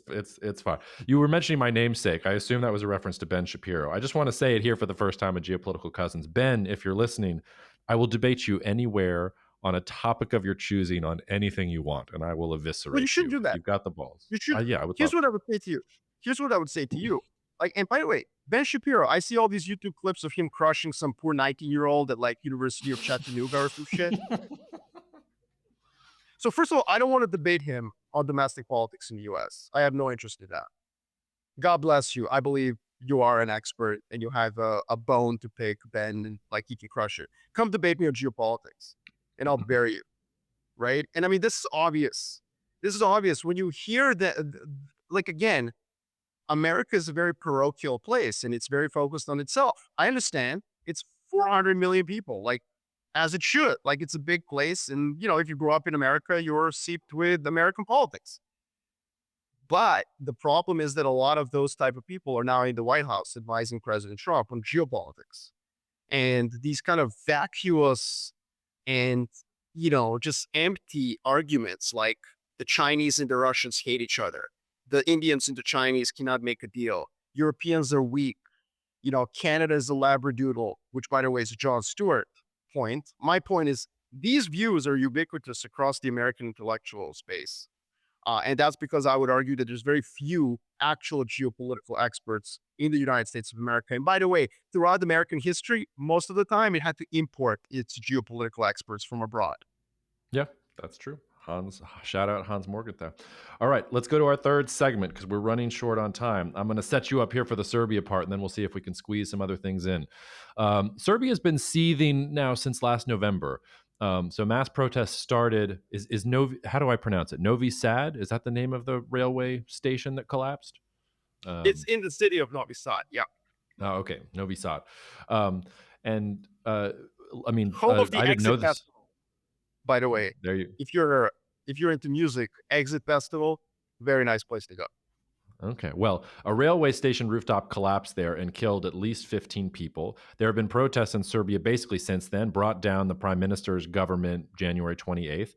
fine. You were mentioning my namesake. I assume that was a reference to Ben Shapiro. I just want to say it here for the first time in Geopolitical Cousins. Ben, if you're listening, I will debate you anywhere on a topic of your choosing on anything you want, and I will Well, you eviscerate should you do if that. you've got the balls. You should. Yeah, I would Here's love what to. I would say to you. Here's what I would say to you. Like, and by the way, Ben Shapiro, I see all these YouTube clips of him crushing some poor 19-year-old at like University of Chattanooga or some shit. So first of all, I don't want to debate him on domestic politics in the US. I have no interest in that. God bless you. I believe you are an expert and you have a bone to pick, Ben, and like you can crush it. Come debate me on geopolitics and I'll bury you. Right. And I mean, this is obvious. This is obvious when you hear that, like, again, America is a very parochial place and it's very focused on itself. I understand it's 400 million people, like as it should. Like it's a big place. And, if you grow up in America, you're seeped with American politics. But the problem is that a lot of those type of people are now in the White House advising President Trump on geopolitics. And these kind of vacuous and, just empty arguments like the Chinese and the Russians hate each other. The Indians and the Chinese cannot make a deal. Europeans are weak. Canada is a labradoodle, which, by the way, is a John Stewart point. My point is these views are ubiquitous across the American intellectual space. And that's because I would argue that there's very few actual geopolitical experts in the United States of America. And by the way, throughout American history, most of the time it had to import its geopolitical experts from abroad. Yeah, that's true. Shout out Hans Morgenthau. All right, let's go to our third segment because we're running short on time. I'm going to set you up here for the Serbia part, and then we'll see if we can squeeze some other things in. Serbia has been seething now since last November. So mass protests started. Is Novi? How do I pronounce it? Novi Sad? Is that the name of the railway station that collapsed? It's in the city of Novi Sad. Yeah. Oh, okay, Novi Sad. And I mean, Home of the I didn't know Exit this. Festival, by the way. There you. If you're if you're into music, Exit Festival, very nice place to go. Okay. Well, a railway station rooftop collapsed there and killed at least 15 people. There have been protests in Serbia basically since then, brought down the prime minister's government January 28th.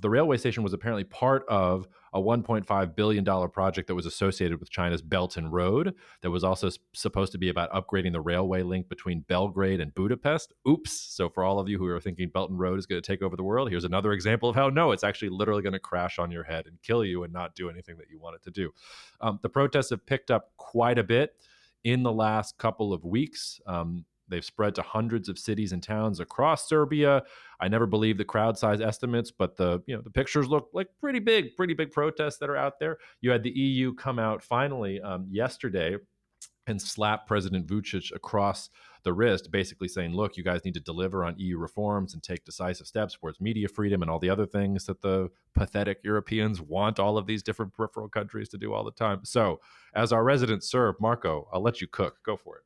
The railway station was apparently part of a $1.5 billion project that was associated with China's Belt and Road, that was also supposed to be about upgrading the railway link between Belgrade and Budapest. Oops. So, for all of you who are thinking Belt and Road is going to take over the world, here's another example of how no, it's actually literally going to crash on your head and kill you and not do anything that you want it to do. The protests have picked up quite a bit in the last couple of weeks. They've spread to hundreds of cities and towns across Serbia. I never believed the crowd size estimates, but the pictures look like pretty big protests that are out there. You had the EU come out finally yesterday and slap President Vucic across the wrist, basically saying, look, you guys need to deliver on EU reforms and take decisive steps towards media freedom and all the other things that the pathetic Europeans want all of these different peripheral countries to do all the time. So, as our resident Serb, Marco, I'll let you cook. Go for it.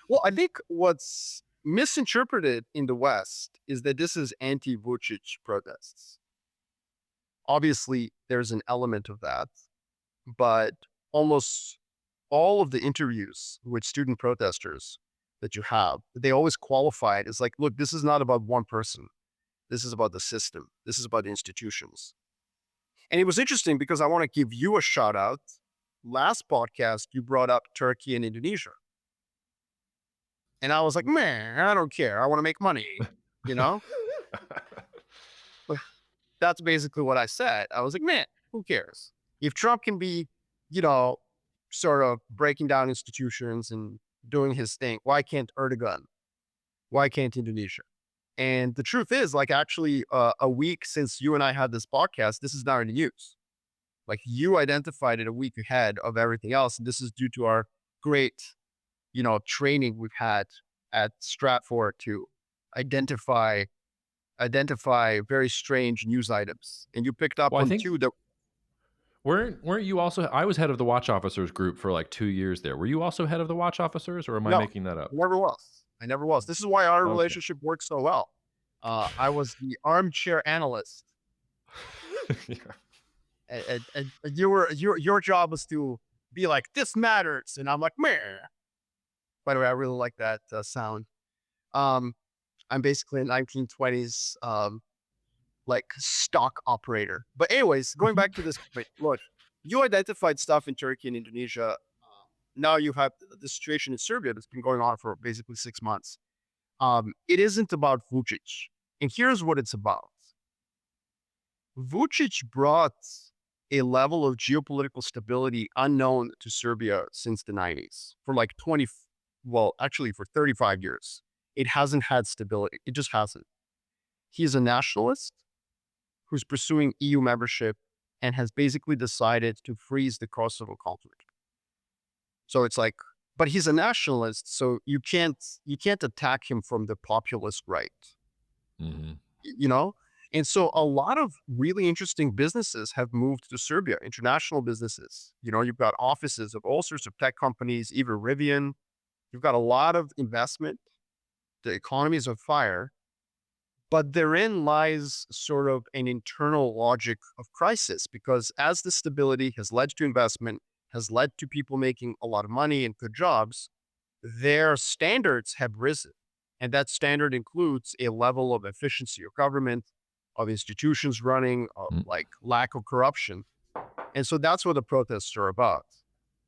Well, I think what's misinterpreted in the West is that this is anti-Vucic protests. Obviously, there's an element of that, but almost all of the interviews with student protesters that you have, they always qualify it as like, look, this is not about one person. This is about the system. This is about institutions. And it was interesting because I want to give you a shout out. Last podcast, you brought up Turkey and Indonesia. And I was like, man, I don't care. I want to make money, you know? That's basically what I said. I was like, man, who cares? If Trump can be, you know, sort of breaking down institutions and doing his thing, why can't Erdogan? Why can't Indonesia? And the truth is, like, actually, a week since you and I had this podcast, this is now in the news. Like, you identified it a week ahead of everything else. And this is due to our great, training we've had at Stratford to identify very strange news items. And you picked up Well, I on think two that weren't you also? I was head of the watch officers group for like 2 years there. Were you also head of the watch officers, or am I no, making that up? never was. I never was. This is why our Okay. relationship works so well. I was the armchair analyst, Yeah. and your job was to be like, this matters, and I'm like, meh. By the way, I really like that sound. Um, I'm basically a 1920s like stock operator. But anyways, going back to this point, look, you identified stuff in Turkey and Indonesia. Now you have the situation in Serbia that's been going on for basically 6 months. It isn't about Vucic. And here's what it's about. Vucic brought a level of geopolitical stability unknown to Serbia since the 90s for like 20, well, actually for 35 years. It hasn't had stability. It just hasn't. He's a nationalist who's pursuing EU membership and has basically decided to freeze the Kosovo conflict. So it's like, but he's a nationalist, so you can't attack him from the populist right, Hmm. you know? And so a lot of really interesting businesses have moved to Serbia, international businesses. You've got offices of all sorts of tech companies, even Rivian. You've got a lot of investment. The economy is on fire, but therein lies sort of an internal logic of crisis because as the stability has led to investment, has led to people making a lot of money and good jobs, their standards have risen. And that standard includes a level of efficiency of government, of institutions running, of like lack of corruption. And so that's what the protests are about.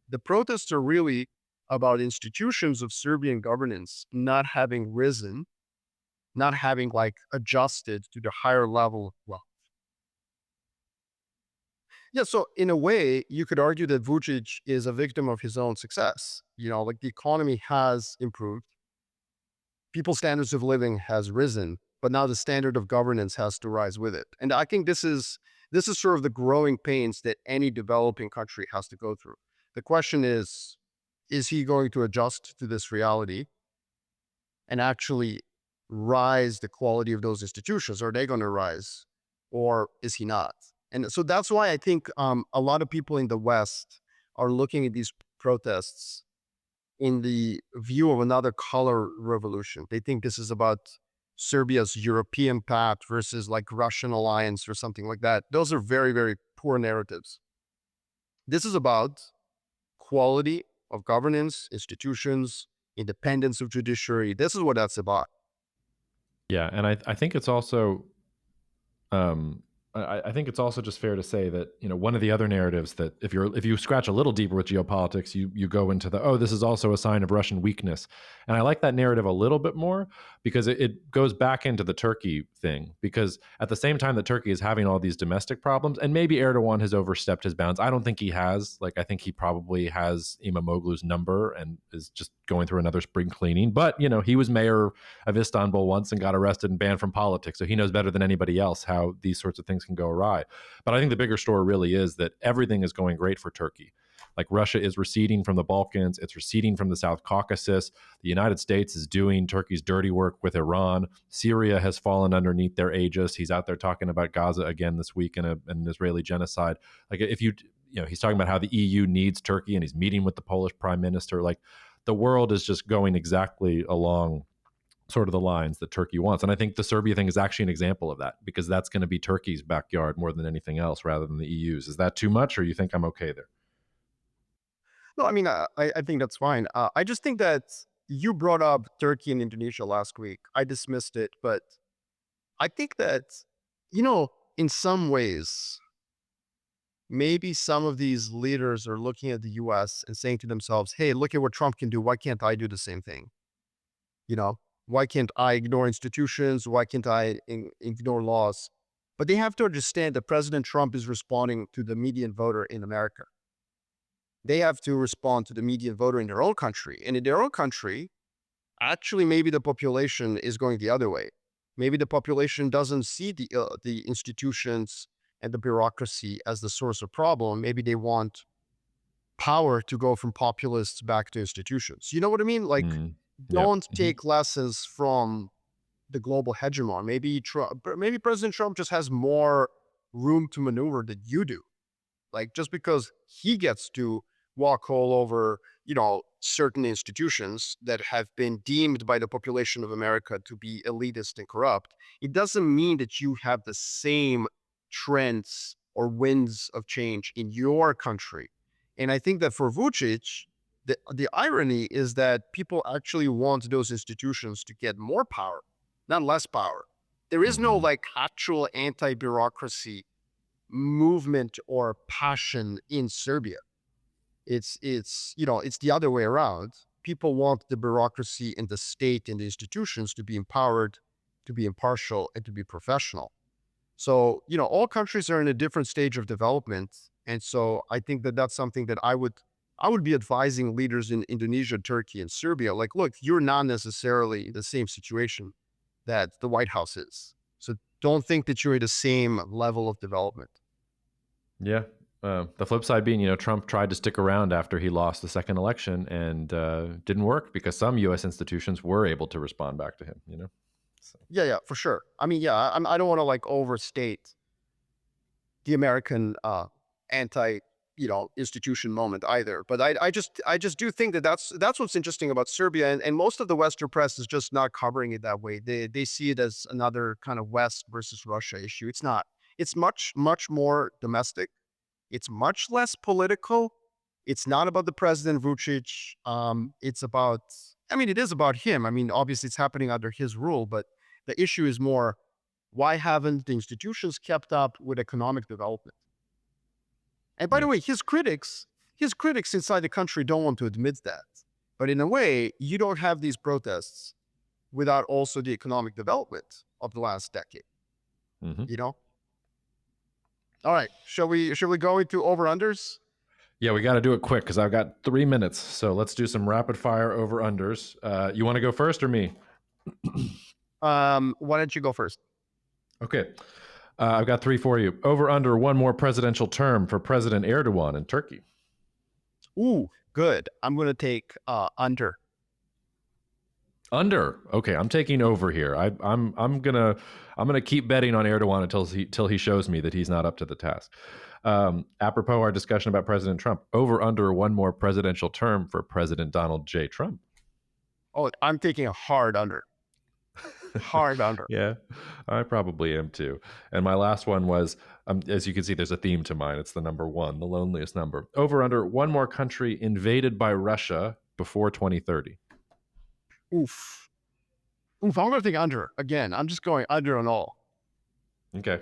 The protests are really about institutions of Serbian governance not having risen, not having like adjusted to the higher level. Well, yeah. So in a way, you could argue that Vucic is a victim of his own success. Like the economy has improved, people's standards of living has risen, but now the standard of governance has to rise with it. And I think this is sort of the growing pains that any developing country has to go through. The question is he going to adjust to this reality and actually rise the quality of those institutions? Are they going to rise or is he not? And so that's why I think a lot of people in the West are looking at these protests in the view of another color revolution. They think this is about Serbia's European path versus like Russian alliance or something like that. Those are very, very poor narratives. This is about quality of governance, institutions, independence of judiciary. This is what that's about. Yeah, and I think it's also um, I think it's also just fair to say that one of the other narratives that if you scratch a little deeper with geopolitics, you go into the this is also a sign of Russian weakness, and I like that narrative a little bit more because it goes back into the Turkey thing because at the same time that Turkey is having all these domestic problems, and maybe Erdogan has overstepped his bounds. I don't think he has. Like I think he probably has Imamoglu's number and is just going through another spring cleaning. But he was mayor of Istanbul once and got arrested and banned from politics. So he knows better than anybody else how these sorts of things can go awry. But I think the bigger story really is that everything is going great for Turkey. Like Russia is receding from the Balkans, it's receding from the South Caucasus. The United States is doing Turkey's dirty work with Iran. Syria has fallen underneath their aegis. He's out there talking about Gaza again this week in an Israeli genocide. Like if he's talking about how the EU needs Turkey and he's meeting with the Polish prime minister. Like the world is just going exactly along sort of the lines that Turkey wants. And I think the Serbia thing is actually an example of that because that's going to be Turkey's backyard more than anything else rather than the EU's. Is that too much or you think I'm okay there? No, I mean, I think that's fine. I just think that you brought up Turkey and Indonesia last week. I dismissed it, but I think that, in some ways, maybe some of these leaders are looking at the US and saying to themselves, hey, look at what Trump can do. Why can't I do the same thing? You know, why can't I ignore institutions? Why can't I ignore laws? But they have to understand that President Trump is responding to the median voter in America. They have to respond to the median voter in their own country. And in their own country, actually, maybe the population is going the other way. Maybe the population doesn't see the institutions and the bureaucracy as the source of problem. Maybe they want power to go from populists back to institutions. You know what I mean? Like, Mm. Yep. don't take lessons from the global hegemon. Maybe President Trump just has more room to maneuver than you do. Like just because he gets to walk all over, certain institutions that have been deemed by the population of America to be elitist and corrupt, it doesn't mean that you have the same trends or winds of change in your country. And I think that for Vucic, the irony is that people actually want those institutions to get more power, not less power. There is no Mm-hmm. like actual anti-bureaucracy movement or passion in Serbia. It's the other way around. People want the bureaucracy and the state and the institutions to be empowered, to be impartial, and to be professional. So, all countries are in a different stage of development, and so I think that that's something that I would be advising leaders in Indonesia, Turkey, and Serbia. Like, look, you're not necessarily in the same situation that the White House is. So don't think that you're at the same level of development. Yeah. The flip side being, Trump tried to stick around after he lost the second election and didn't work because some U.S. institutions were able to respond back to him. So, Yeah, yeah, for sure. I mean, yeah, I don't want to like overstate the American anti institution moment either. But I just do think that that's what's interesting about Serbia, and most of the Western press is just not covering it that way. They see it as another kind of West versus Russia issue. It's not. It's much more domestic. It's much less political. It's not about the president Vucic. It's about. I mean, it is about him. I mean, obviously, it's happening under his rule, but the issue is more why haven't the institutions kept up with economic development? And by yeah. the way, his critics inside the country don't want to admit that. But in a way, you don't have these protests without also the economic development of the last decade, Hmm. you know? All right. Shall we go into over unders? Yeah, we got to do it quick because I've got 3 minutes. So let's do some rapid fire over unders. You want to go first or me? Why don't you go first? Okay. I've got three for you. Over under one more presidential term for President Erdogan in Turkey. Ooh, good. I'm gonna take under. Under. Okay, I'm taking over here. I'm gonna keep betting on Erdogan until he shows me that he's not up to the task. Apropos our discussion about President Trump, over under one more presidential term for President Donald J. Trump. Oh, I'm taking a hard under. Hard under. Yeah, I probably am too. And my last one was, as you can see, there's a theme to mine. It's the number one, the loneliest number. Over under one more country invaded by Russia before 2030. Oof. Oof. I'm going to think under again. I'm just going under on all. Okay.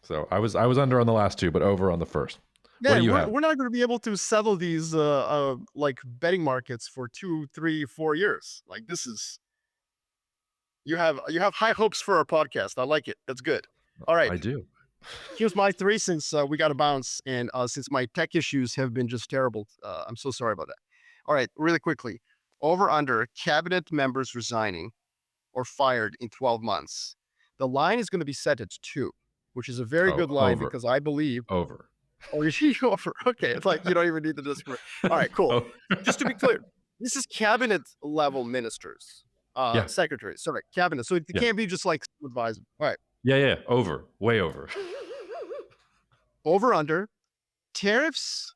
So I was under on the last two, but over on the first. What Yeah, do you we're have? we're not going to be able to settle these like betting markets for 2, 3, 4 years. Like this is you have high hopes for our podcast. I like it. That's good. All right. I do. Here's my three since we got to bounce and since my tech issues have been just terrible. I'm so sorry about that. All right, really quickly. Over under cabinet members resigning or fired in 12 months. The line is going to be set at 2, which is a very Oh, good line over, because I believe. over. Oh, you offer. Okay, it's like you don't even need to discriminate. All right, cool. Oh, Just to be clear, this is cabinet level ministers, yeah, secretaries. Sorry, cabinet. So it yeah, can't be just like advisor. All right, yeah, yeah. Over, way over. over under tariffs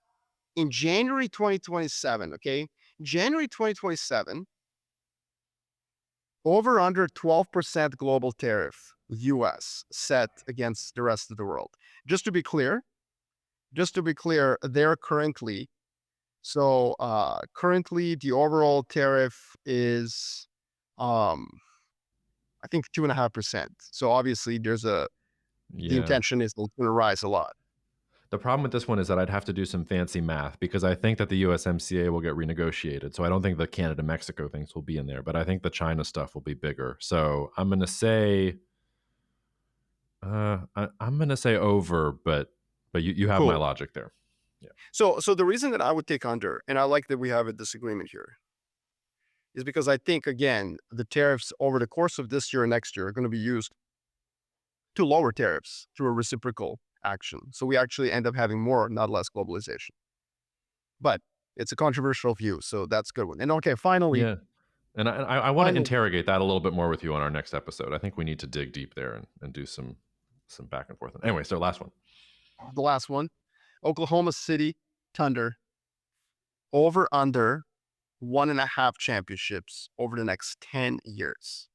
in January 2027. Okay, January 2027. Over under 12% global tariff, US set against the rest of the world. Just to be clear, they're currently currently the overall tariff is um I think 2.5%. So obviously the Yeah. intention is it's gonna rise a lot. The problem with this one is that I'd have to do some fancy math because I think that the USMCA will get renegotiated. So I don't think the Canada Mexico things will be in there, but I think the China stuff will be bigger. So I'm gonna say I'm gonna say over, but you have my Cool. logic there. Yeah. So the reason that I would take under, and I like that we have a disagreement here, is because I think again, the tariffs over the course of this year and next year are going to be used to lower tariffs through a reciprocal action. So we actually end up having more, not less globalization. But it's a controversial view, so that's a good one. And okay, finally, Yeah. And I want to finally, interrogate that a little bit more with you on our next episode. I think we need to dig deep there and do some back and forth. Anyway, so last one. the last one, Oklahoma City Thunder over under 1.5 championships over the next 10 years.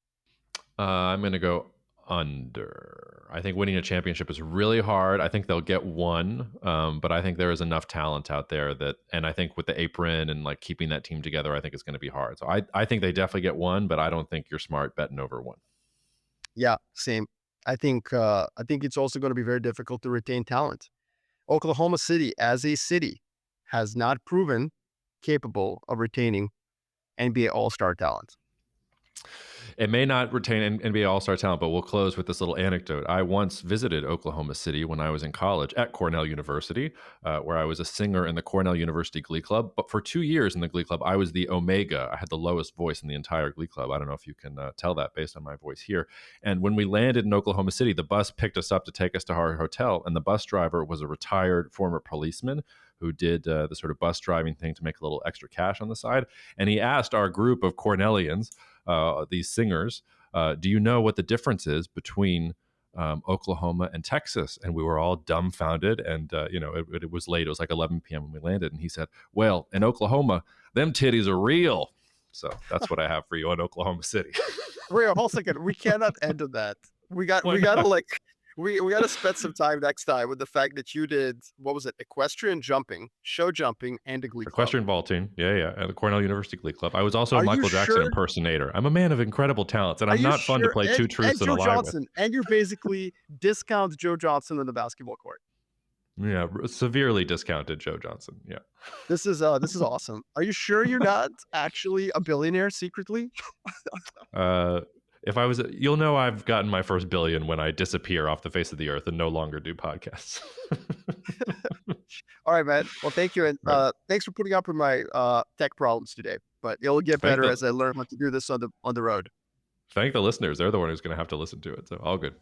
I'm going to go under. I think winning a championship is really hard. I think they'll get one, but I think there is enough talent out there and I think with the apron and like keeping that team together, I think it's going to be hard. So I think they definitely get one, but I don't think you're smart betting over one. Yeah, same. I think it's also going to be very difficult to retain talent. Oklahoma City as a city has not proven capable of retaining NBA All-Star talent. It may not retain NBA All Star talent, but we'll close with this little anecdote. I once visited Oklahoma City when I was in college at Cornell University, where I was a singer in the Cornell University Glee Club. But for 2 years in the Glee Club, I was the Omega. I had the lowest voice in the entire Glee Club. I don't know if you can tell that based on my voice here. And when we landed in Oklahoma City, the bus picked us up to take us to our hotel, and the bus driver was a retired former policeman who did the sort of bus driving thing to make a little extra cash on the side. And he asked our group of Cornellians, these singers, do you know what the difference is between Oklahoma and Texas? And we were all dumbfounded. And, it was late. It was like 11 p.m. when we landed. And he said, well, in Oklahoma, them titties are real. So that's what I have for you on Oklahoma City. Wait a whole second. We cannot end on that. We Why gotta not? like we gotta spend some time next time with the fact that you did what was it? Equestrian jumping, show jumping, and a Glee Club. Equestrian vaulting. Yeah, yeah. At the Cornell University Glee Club. I was also a Are you Michael Jackson sure? impersonator. I'm a man of incredible talents, and Are I'm you not fun to sure? play two And truths and a Joe lie with. Johnson, and you're basically discount Joe Johnson on the basketball court. Yeah, severely discounted Joe Johnson. Yeah. This is awesome. Are you sure you're not actually a billionaire secretly? Uh, if I was, you'll know I've gotten my first billion when I disappear off the face of the earth and no longer do podcasts. All right, man. Well, thank you, and Right. thanks for putting up with my tech problems today. But it'll get Thank better the as I learn how to do this on the road. thank the listeners. They're the one who's going to have to listen to it. So all good.